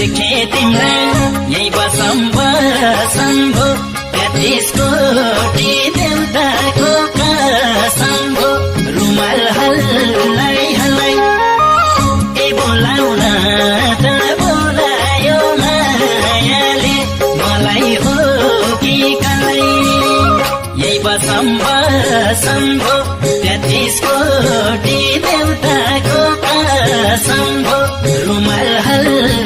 देखे तिमलाई यही बसम्ब सम्भो 33 कोटी देउताको कसम हो रुमाल हल्लाई हल्लाई ए बोलाउन त बोलायो मायाले मलाई हो कि कलाई यही बसम्ब सम्भो 33 कोटी देउताको कसम हो रुमाल हल्लाई